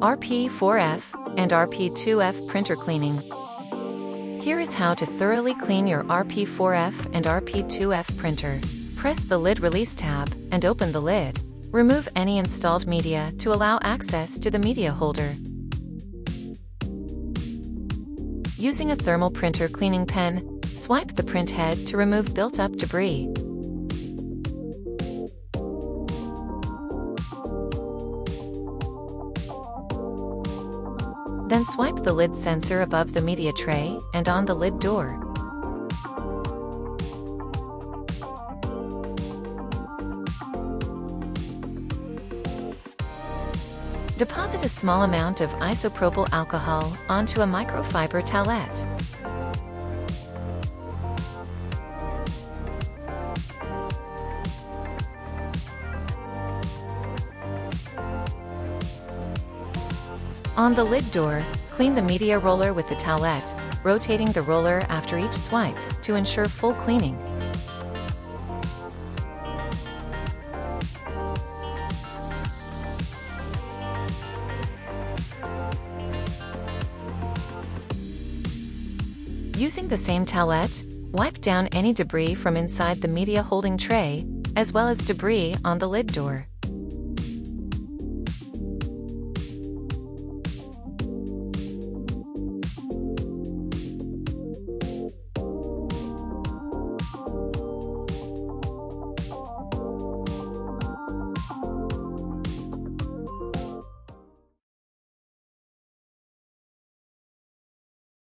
RP4F, and RP2F printer cleaning. Here is how to thoroughly clean your RP4F and RP2F printer. Press the lid release tab and open the lid. Remove any installed media to allow access to the media holder. Using a thermal printer cleaning pen, swipe the print head to remove built-up debris. Then swipe the lid sensor above the media tray and on the lid door. Deposit a small amount of isopropyl alcohol onto a microfiber towelette. On the lid door, clean the media roller with the towelette, rotating the roller after each swipe to ensure full cleaning. Using the same towelette, wipe down any debris from inside the media holding tray, as well as debris on the lid door.